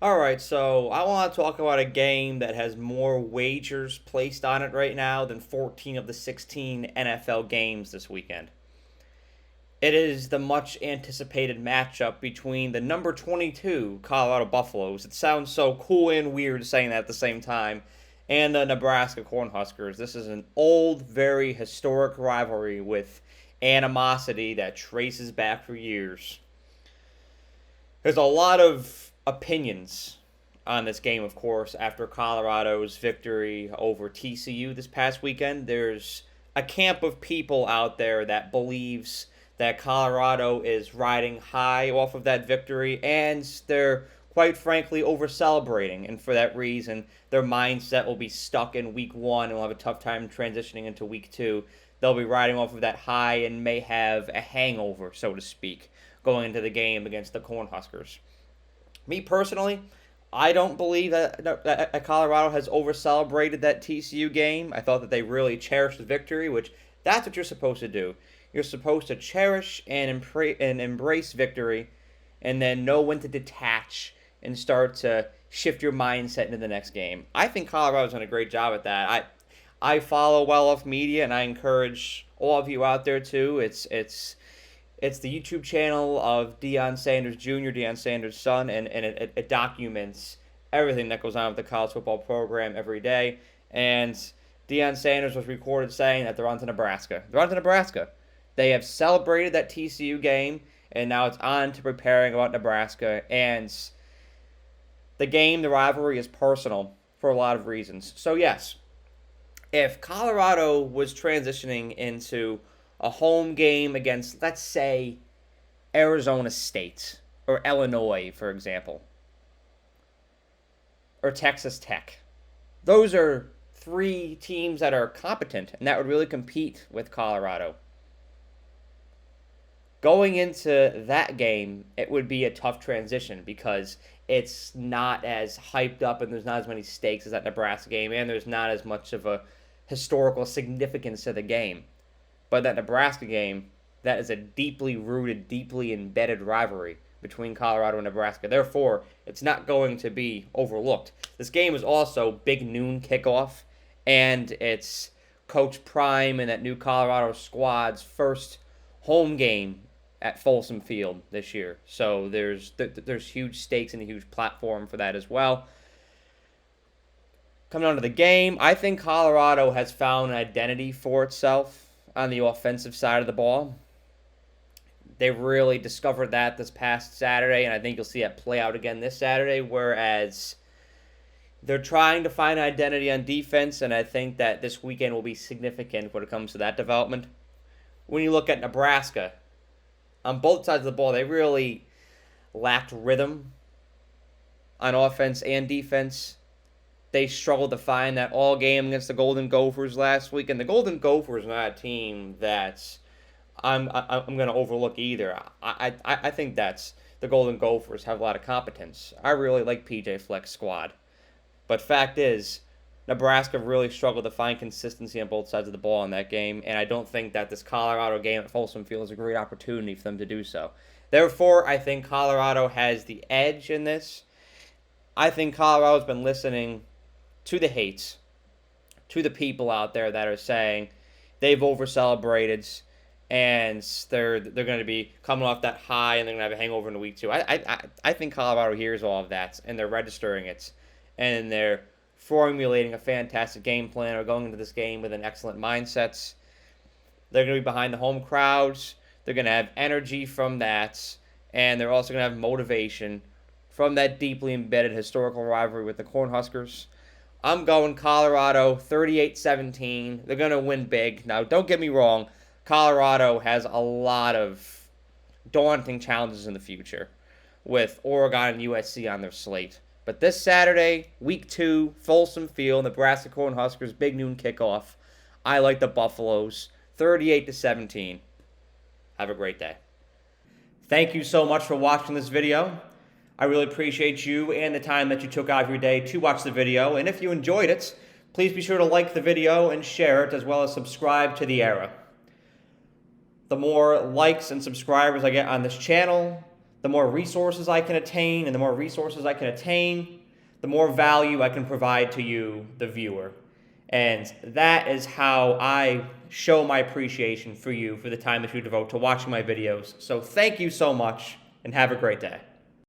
All right, so I want to talk about a game that has more wagers placed on it right now than 14 of the 16 NFL games this weekend. It is the much anticipated matchup between the number 22 Colorado Buffaloes. It sounds so cool and weird saying that at the same time, and the Nebraska Cornhuskers. This is an old, very historic rivalry with animosity that traces back for years. There's a lot of opinions on this game, of course, after Colorado's victory over TCU this past weekend. There's a camp of people out there that believes that Colorado is riding high off of that victory, and they're quite frankly over celebrating. And for that reason, their mindset will be stuck in week one and will have a tough time transitioning into week two. They'll be riding off of that high and may have a hangover, so to speak, going into the game against the Cornhuskers. Me personally, I don't believe that Colorado has over celebrated that TCU game. I thought that they really cherished the victory, which that's what you're supposed to do. You're supposed to cherish and embrace victory, and then know when to detach and start to shift your mindset into the next game. I think Colorado's done a great job at that. I follow Well Off Media, and I encourage all of you out there too. It's the YouTube channel of Deion Sanders Jr., Deion Sanders' son, and it documents everything that goes on with the college football program every day. And Deion Sanders was recorded saying that they're on to Nebraska. They're on to Nebraska. They have celebrated that TCU game, and now it's on to preparing about Nebraska. And the game, the rivalry, is personal for a lot of reasons. So, yes, if Colorado was transitioning into a home game against, let's say, Arizona State or Illinois, for example, or Texas Tech, those are three teams that are competent and that would really compete with Colorado. Going into that game, it would be a tough transition because it's not as hyped up and there's not as many stakes as that Nebraska game, and there's not as much of a historical significance to the game. But that Nebraska game, that is a deeply rooted, deeply embedded rivalry between Colorado and Nebraska. Therefore, it's not going to be overlooked. This game is also big noon kickoff, and it's Coach Prime and that new Colorado squad's first home game at Folsom Field this year. So there's huge stakes and a huge platform for that as well. Coming on to the game, I think Colorado has found an identity for itself on the offensive side of the ball. They really discovered that this past Saturday, and I think you'll see it play out again this Saturday, whereas they're trying to find an identity on defense, and I think that this weekend will be significant when it comes to that development. When you look at Nebraska, on both sides of the ball, they really lacked rhythm on offense and defense. They struggled to find that all game against the Golden Gophers last week, and the Golden Gophers are not a team that I'm going to overlook either. I think that's the Golden Gophers have a lot of competence. I really like PJ Fleck's squad, but fact is, Nebraska really struggled to find consistency on both sides of the ball in that game, and I don't think that this Colorado game at Folsom Field is a great opportunity for them to do so. Therefore, I think Colorado has the edge in this. I think Colorado's been listening to the hates, to the people out there that are saying they've over-celebrated and they're going to be coming off that high and they're going to have a hangover in the week two. I think Colorado hears all of that, and they're registering it, and they're formulating a fantastic game plan or going into this game with an excellent mindset. They're going to be behind the home crowds. They're going to have energy from that, and they're also going to have motivation from that deeply embedded historical rivalry with the Cornhuskers. I'm going Colorado 38-17. They're going to win big. Now, don't get me wrong. Colorado has a lot of daunting challenges in the future with Oregon and USC on their slate. But this Saturday, week 2, Folsom Field, Nebraska Cornhuskers, big noon kickoff. I like the Buffaloes 38-17. Have a great day. Thank you so much for watching this video. I really appreciate you and the time that you took out of your day to watch the video. And if you enjoyed it, please be sure to like the video and share it, as well as subscribe to the Era. The more likes and subscribers I get on this channel, the more resources I can attain, and the more resources I can attain, the more value I can provide to you, the viewer. And that is how I show my appreciation for you for the time that you devote to watching my videos. So thank you so much, and have a great day.